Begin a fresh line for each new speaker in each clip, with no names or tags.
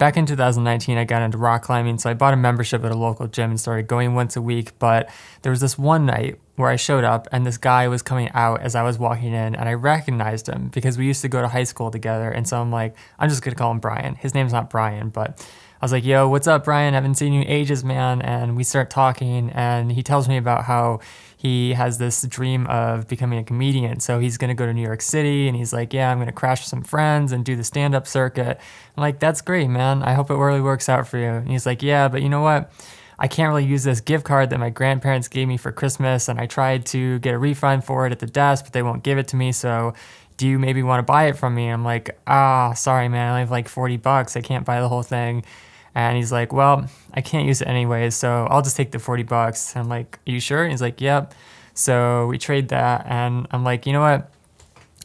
back in 2019, I got into rock climbing, so I bought a membership at a local gym and started going once a week. But there was this one night where I showed up and this guy was coming out as I was walking in, and I recognized him because we used to go to high school together. And so I'm like, I'm just gonna call him Brian. His name's not Brian, but I was like, yo, what's up, Brian? I haven't seen you in ages, man. And we start talking, and he tells me about how he has this dream of becoming a comedian. So he's going to go to New York City, and he's like, yeah, I'm going to crash with some friends and do the stand-up circuit. I'm like, that's great, man. I hope it really works out for you. And he's like, yeah, but you know what? I can't really use this gift card that my grandparents gave me for Christmas, and I tried to get a refund for it at the desk, but they won't give it to me. So do you maybe want to buy it from me? I'm like, sorry, man. I only have like $40. I can't buy the whole thing. And he's like, well, I can't use it anyways, so I'll just take the $40. And I'm like, are you sure? And he's like, yep. So we trade that, and I'm like, you know what?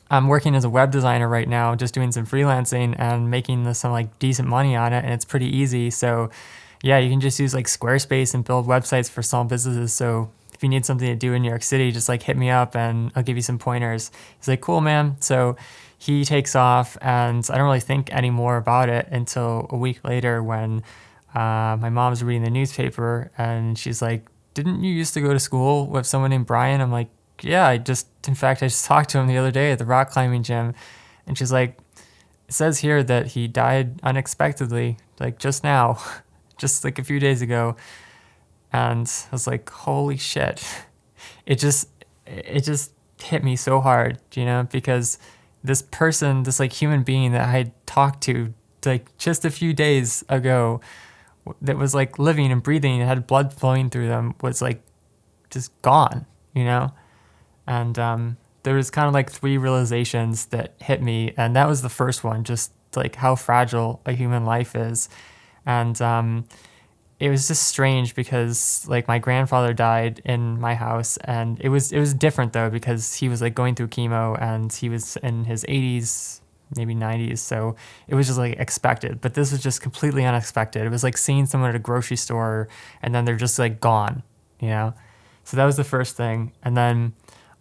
I'm working as a web designer right now, just doing some freelancing and making some like decent money on it, and it's pretty easy. So yeah, you can just use like Squarespace and build websites for small businesses. So if you need something to do in New York City, just like hit me up and I'll give you some pointers. He's like, cool, man. So he takes off, and I don't really think any more about it until a week later when my mom's reading the newspaper, and she's like, didn't you used to go to school with someone named Brian? I'm like, yeah, in fact, I just talked to him the other day at the rock climbing gym. And she's like, it says here that he died unexpectedly, like just now, just like a few days ago. And I was like, holy shit. It just hit me so hard, because this person, this like human being that I had talked to like just a few days ago, that was like living and breathing and had blood flowing through them, was like just gone, And there was kind of like three realizations that hit me, and that was the first one, just like how fragile a human life is. And it was just strange because like my grandfather died in my house, and it was different though, because he was like going through chemo and he was in his 80s, maybe 90s. So it was just like expected, but this was just completely unexpected. It was like seeing someone at a grocery store and then they're just like gone, So that was the first thing. And then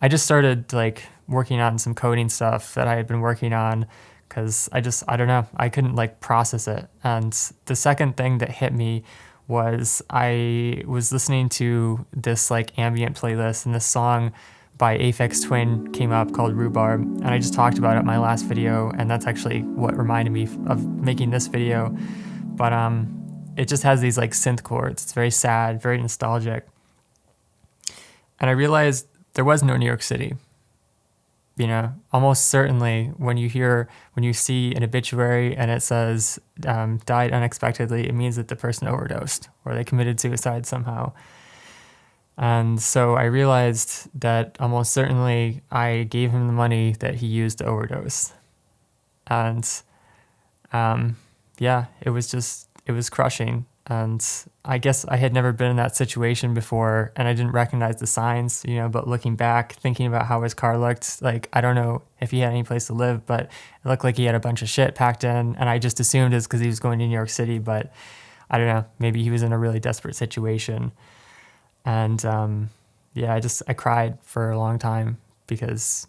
I just started like working on some coding stuff that I had been working on, because I don't know, I couldn't like process it. And the second thing that hit me was I was listening to this like ambient playlist, and this song by Aphex Twin came up called Rhubarb, and I just talked about it in my last video, and that's actually what reminded me of making this video. But it just has these like synth chords. It's very sad, very nostalgic. And I realized there was no New York City. Almost certainly when you see an obituary and it says died unexpectedly, it means that the person overdosed or they committed suicide somehow. And so I realized that almost certainly I gave him the money that he used to overdose. And it was crushing. And I guess I had never been in that situation before, and I didn't recognize the signs, but looking back, thinking about how his car looked, like, I don't know if he had any place to live, but it looked like he had a bunch of shit packed in, and I just assumed it's because he was going to New York City, but I don't know, maybe he was in a really desperate situation. And I cried for a long time because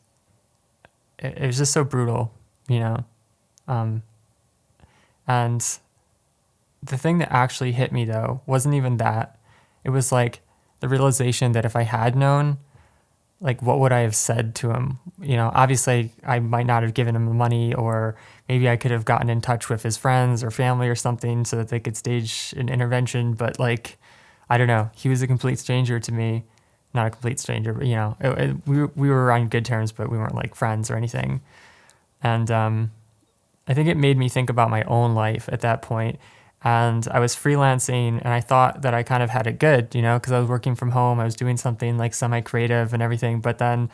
it was just so brutal, and the thing that actually hit me, though, wasn't even that. It was like the realization that if I had known, like, what would I have said to him? Obviously, I might not have given him the money, or maybe I could have gotten in touch with his friends or family or something so that they could stage an intervention. But, like, I don't know. He was a complete stranger to me. Not a complete stranger, but, we were on good terms, but we weren't, like, friends or anything. And I think it made me think about my own life at that point. And I was freelancing, and I thought that I kind of had it good, because I was working from home. I was doing something like semi-creative and everything. But then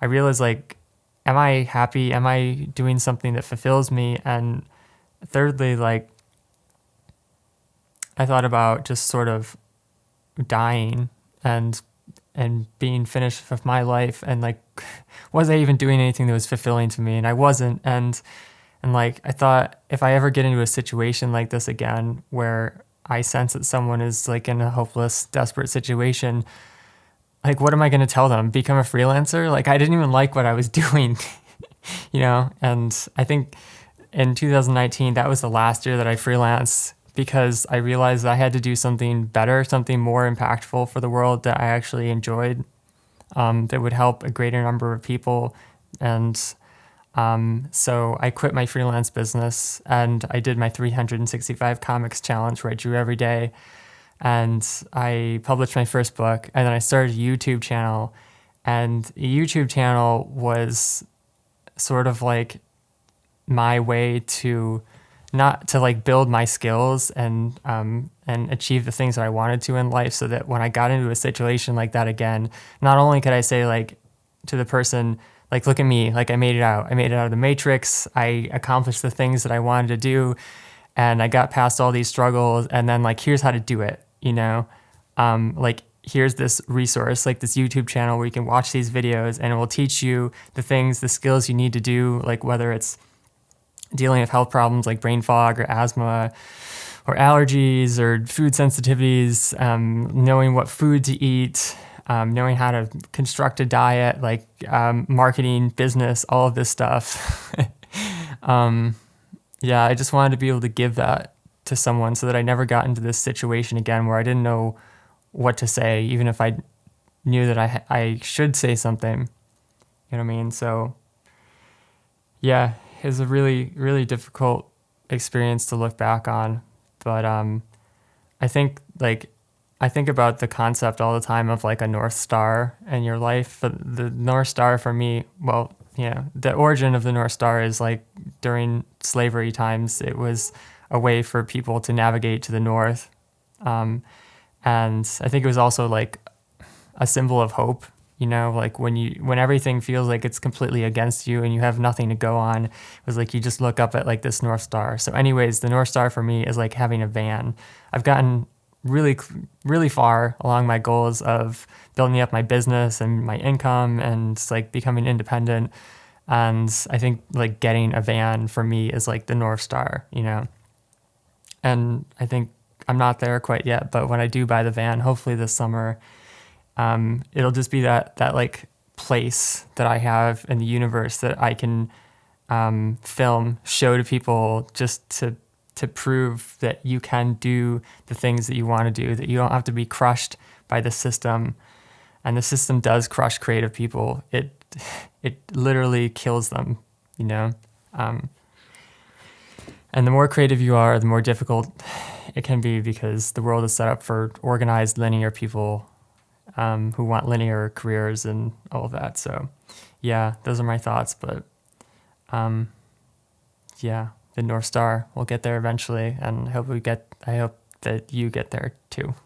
I realized, like, am I happy? Am I doing something that fulfills me? And thirdly, like, I thought about just sort of dying and being finished with my life. And like, was I even doing anything that was fulfilling to me? And I wasn't. And like, I thought, if I ever get into a situation like this again, where I sense that someone is like in a hopeless, desperate situation, like, what am I going to tell them? Become a freelancer? Like, I didn't even like what I was doing, And I think in 2019, that was the last year that I freelanced because I realized I had to do something better, something more impactful for the world that I actually enjoyed, that would help a greater number of people. And so I quit my freelance business and I did my 365 comics challenge where I drew every day. And I published my first book, and then I started a YouTube channel. And the YouTube channel was sort of like my way to not to like build my skills and achieve the things that I wanted to in life, so that when I got into a situation like that again, not only could I say like to the person, like, look at me, like I made it out of the matrix, I accomplished the things that I wanted to do, and I got past all these struggles, and then like here's how to do it, you know, like here's this resource, like this YouTube channel where you can watch these videos and it will teach you the things, the skills you need to do, like whether it's dealing with health problems like brain fog or asthma or allergies or food sensitivities, knowing what food to eat, knowing how to construct a diet, like marketing, business, all of this stuff. Yeah, I just wanted to be able to give that to someone so that I never got into this situation again where I didn't know what to say, even if I knew that I should say something. You know what I mean? So yeah, it was a really, really difficult experience to look back on. But I think about the concept all the time of like a North Star in your life. The North Star for me, well, the origin of the North Star is like during slavery times, it was a way for people to navigate to the North. And I think it was also like a symbol of hope, like when everything feels like it's completely against you and you have nothing to go on, it was like you just look up at like this North Star. So anyways, the North Star for me is like having a van. I've gotten really, really far along my goals of building up my business and my income and like becoming independent. And I think like getting a van for me is like the North Star, and I think I'm not there quite yet, but when I do buy the van, hopefully this summer, it'll just be that like place that I have in the universe that I can film, show to people, just to prove that you can do the things that you want to do, that you don't have to be crushed by the system. And the system does crush creative people. It literally kills them, and the more creative you are, the more difficult it can be, because the world is set up for organized, linear people who want linear careers and all of that. So yeah, those are my thoughts. But yeah, the North Star, we'll get there eventually, and I hope that you get there too.